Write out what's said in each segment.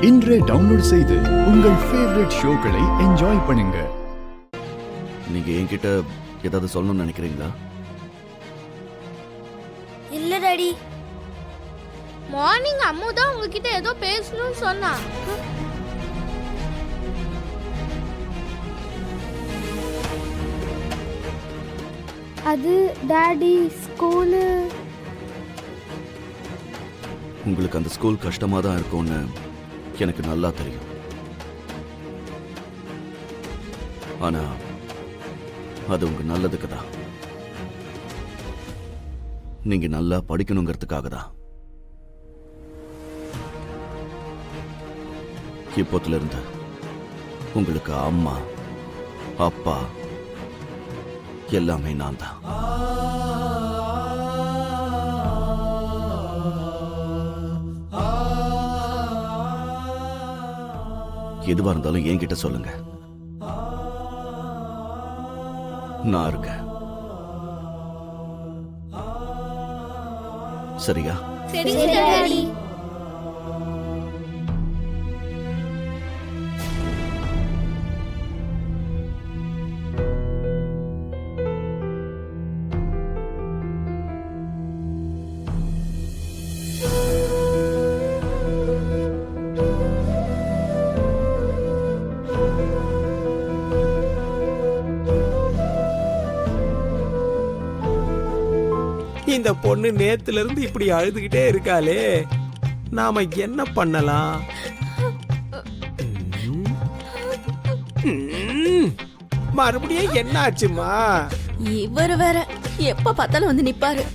இன்றே டவுன்லோட் செய்து உங்கள் ஃபேவரட் ஷோக்களை என்ஜாய் பண்ணுங்க. நீங்க என்கிட்ட ஏதாவது சொல்லணும்னு நினைக்கிறீங்களா? இல்ல டாடி. மார்னிங் அம்மு தான் உங்ககிட்ட ஏதோ பேசணும்னு சொன்னா. அது டாடி ஸ்கூலு. உங்களுக்கு அந்த ஸ்கூல் கஷ்டமா தான் இருக்கும்னு எனக்கு நல்லா தெரியும். ஆனா அது உங்க நல்லதுக்கு தான். நீங்க நல்லா படிக்கணுங்கிறதுக்காக தான். இப்போத்துல இருந்து உங்களுக்கு அம்மா அப்பா எல்லாமே நான் தான். எதுவா இருந்தாலும் என்கிட்ட சொல்லுங்க, நான் இருக்கேன். சரியா? சரி டாடி. இந்த பொண்ணு நேத்துல இருந்து இப்படி அழுதுகிட்டே இருக்காளே, நாம என்ன பண்ணலாம்? மறுபடியும் என்ன ஆச்சுமா? இவர் வேற எப்ப பார்த்தாலும் வந்து நிப்பாரு.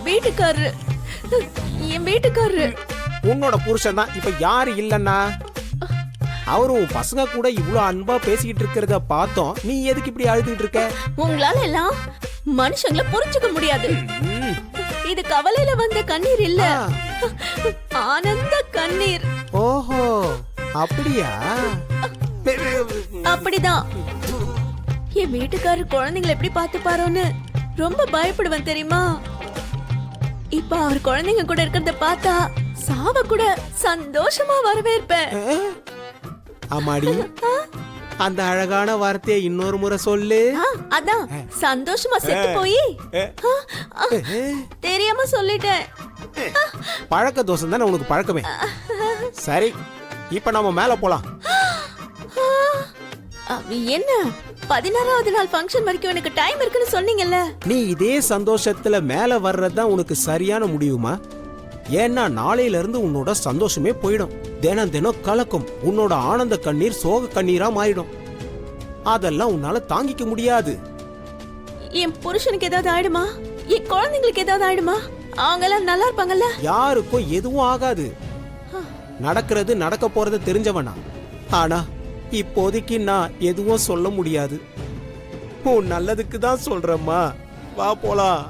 வீட்டுக்காரரு, என் வீட்டுக்காரரு. உன்னோட புருஷன் தான். இப்ப யாரு இல்லன்னா? அவரும் பசங்க கூட இவ்வளவு அன்பா பேசிக்கிட்டு இருக்கிறத பார்த்தோம். நீ எதுக்கு இப்படி அழுதுகிட்டு இருக்க? உங்களால எல்லாம் மனுஷங்களை புரிஞ்சுக்க முடியாது. இது கவலையில வந்த கண்ணீர் இல்ல, ஆனந்த கண்ணீர். ஓஹோ, அப்படியா? அப்படிதான். என் வீட்டுக்காரர் குழந்தைங்களை எப்படி பாத்துப்பாரோன்னு ரொம்ப பயப்படுவேன் தெரியுமா? இப்ப அவர் குழந்தைங்க கூட இருக்கிறத பார்த்தா சாவ கூட சந்தோஷமா வரவேற்பேன். ஆமாடி, அந்த அழகான வார்த்தையை இன்னொரு முறை சொல்லு. அதான் சந்தோஷமா செத்து போய் தெரியாம சொல்லிட்டேன். பழக்க தோசை தானே உனக்கு பழக்கமே. சரி, இப்ப நாம மேல போலாம். என்ன 16வது நாள் ஃபங்க்ஷன் வரைக்கும் எனக்கு டைம் இருக்குன்னு சொன்னீங்கல்ல. நீ இதே சந்தோஷத்துல மேல வர்றதுதான் உனக்கு சரியான முடிவுமா? ஏன்னா நாளையில இருந்து உன்னோட சந்தோஷமே போயிடும். தினம் தினம் கலக்கும். உன்னோட ஆனந்த கண்ணீர் சோக கண்ணீரா மாறிடும். அதெல்லாம் உன்னால தாங்கிக்க முடியாது. என் புருஷனுக்கு ஏதாவது ஆயிடுமா? என் குழந்தைங்களுக்கு ஏதாவது ஆயிடுமா? அவங்க எல்லாம் நல்லா இருப்பாங்கல்ல? யாருக்கும் எதுவும் ஆகாது. நடக்கிறது நடக்க போறது தெரிஞ்சவனா. ஆனா இப்போதைக்கு நான் எதுவும் சொல்ல முடியாது. உன் நல்லதுக்கு தான் சொல்றேம்மா. வா போலாம்.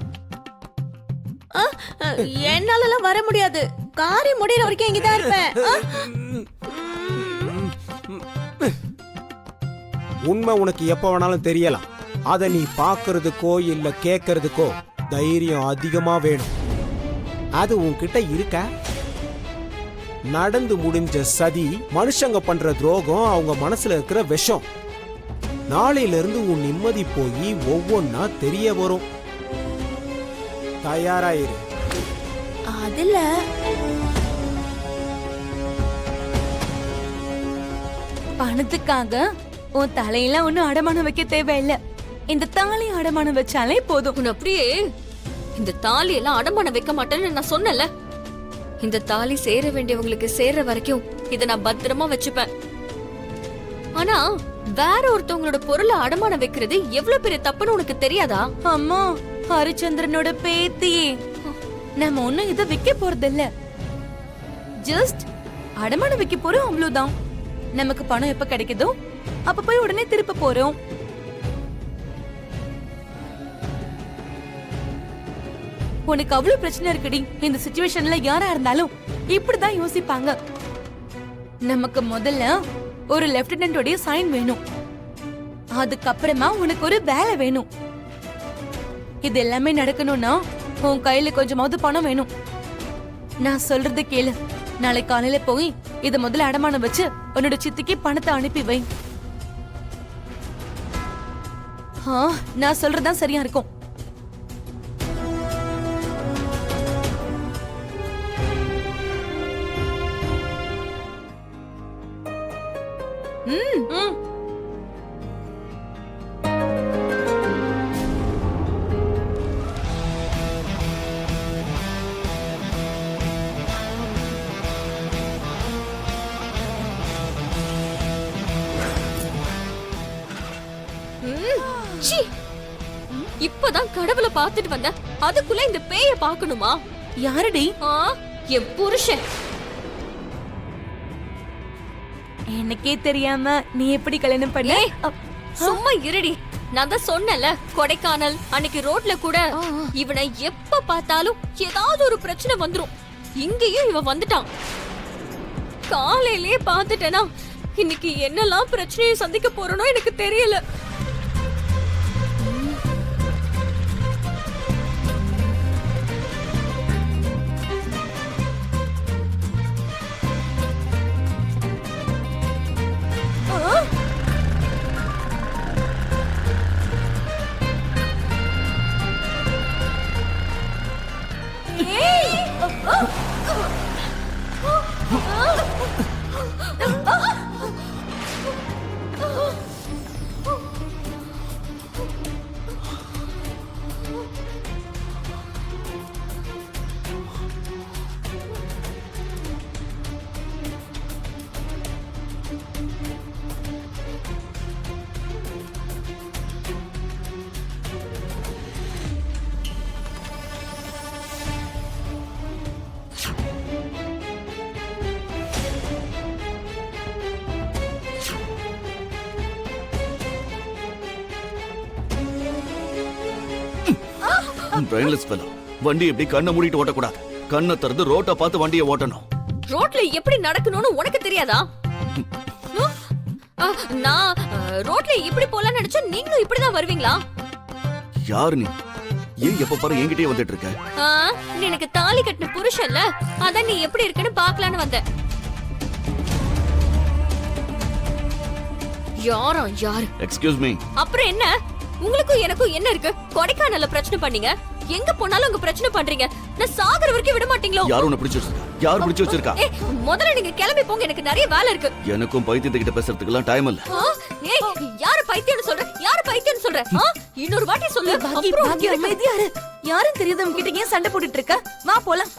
என்னால வர முடியாது. காரியம் முடியற வரைக்கும் இங்கதான் இருப்பேன். உண்மை உனக்கு எப்ப வேணாலும் தெரியலாம். அத நீ பாக்குறதுக்கோ இல்ல கேக்குறதுக்கோ தைரியம் அதிகமா வேணும். அது உன்கிட்ட இருக்க? நடந்து முடிஞ்ச சதி, மனுஷங்க பண்ற துரோகம், அவங்க மனசுல இருக்கிற விஷம். நாளையில இருந்து உன் நிம்மதி போய் ஒவ்வொன்னா தெரிய வரும். தயாராயிரு. அதுல பணத்துக்காக உன் தலையில ஒன்னும் அடமானம் வைக்க தேவையில்ல. இந்த தாலி அடமானம் வச்சாலே போதும். உன் அப்படியே இந்த தாலி எல்லாம் அடமானம் வைக்க மாட்டேன்னு நான் சொன்னல. இந்த தாலி சேர வேண்டியவங்களுக்கு சேர்ற வரைக்கும் இத நான் பத்திரமா வச்சுப்பேன். ஆனா வேற ஒருத்தவங்களோட பொருளை அடமானம் வைக்கிறது எவ்வளவு பெரிய தப்புன்னு உனக்கு தெரியாதா? அம்மா, ஹரிச்சந்திரனோட பேத்தியே, நம்ம ஒண்ணும் இத விக்க போறது இல்ல. ஜஸ்ட் அடமானம் வைக்க போறோம், அவ்வளவுதான். நமக்கு பணம் எப்ப கிடைக்குதோ அப்ப போய் உடனே திருப்ப போறோம். உனக்கு அவ்வளவு பிரச்சனை இருக்குடி. இந்த சிச்சுவேஷன்ல யாரா இருந்தாலும் இப்படிதான் யோசிப்பாங்க. நமக்கு முதல்ல ஒரு லெப்டினன்டோட சைன் வேணும். அதுக்கப்புறமா உனக்கு ஒரு வேலை வேணும். இது எல்லாமே நடக்கணும்னா உன் கையில கொஞ்சமாவது பணம் வேணும். நான் சொல்றது கேளு. நாளை காலையில போய் இத முதல்ல அடமானம் வச்சு உன்னோட சித்திக்கு பணத்தை அனுப்பி வை. நான் சொல்றதுதான் சரியா இருக்கும். ம். சீ, இப்பதான் கடவுளை பார்த்துட்டு வந்த, அதுக்குள்ள இந்த பேய பார்க்கணுமா? யாருடி? என் புருஷன். எனக்கே தெரியாம நீ எப்படி கல்யாணம் பண்ண? ஏய், சும்மா இருடி. நான் தான் சொன்னல, கொடைக்கானல் அன்னைக்கு ரோட்ல கூட இவனை எப்ப பார்த்தாலும் ஏதாவது ஒரு பிரச்சனை வந்துரும். இங்கேயும் இவன் வந்துட்டான். காலையிலேயே பார்த்துட்டேனா, இன்னைக்கு என்னெல்லாம் பிரச்சனையை சந்திக்க போறனோ எனக்கு தெரியல. Brainless fellow. வண்டி எப்படி கண்ணை மூடிட்டு ஓட்டக்கூடாது. கண்ணை திறந்து ரோட்டை பார்த்து வண்டியை ஓட்டணும். ரோட்ல எப்படி நடக்கணும்னு உனக்கு தெரியாதா? நான் ரோட்ல இப்படி போலாம்னு நினைச்சா நீங்களும் இப்படிதான் வருவீங்களா? யாரு நீ? ஏன் எப்ப பாரு என்கிட்டயே வந்துட்டு இருக்க? நீ எனக்கு தாலி கட்டின புருஷன்ல, அதான் நீ எப்படி இருக்குன்னு பாக்கலான்னு வந்த. யாரா யாரு? Excuse me. அப்புறம் என்ன? உங்களுக்கும் எனக்கும் என்ன இருக்கு? கொடைக்கானல்ல பிரச்சனை பண்ணீங்க, எங்க போனாலும் உங்க பிரச்சனை பண்றீங்க. நான் சாகர வரைக்கும் விட மாட்டீங்களோ? யார் உன்னை பிடிச்சு வச்சிருக்கா? யார் பிடிச்சு வச்சிருக்கா? முதல்ல நீங்க கிளம்பி போங்க, எனக்கு நிறைய வேலை இருக்கு. எனக்கும் பைத்தியத்துக்கிட்ட பேசுறதுக்குலாம் டைம் இல்ல. யாரு பைத்தியம்னு சொல்ற? யாரு பைத்தியம்னு சொல்ற? இன்னொரு வாட்டி சொல்லு. அமைதியா இரு. யாரும் தெரியாதவங்க கிட்ட ஏன் சண்டை போட்டுட்டு இருக்க? வா போலாம்.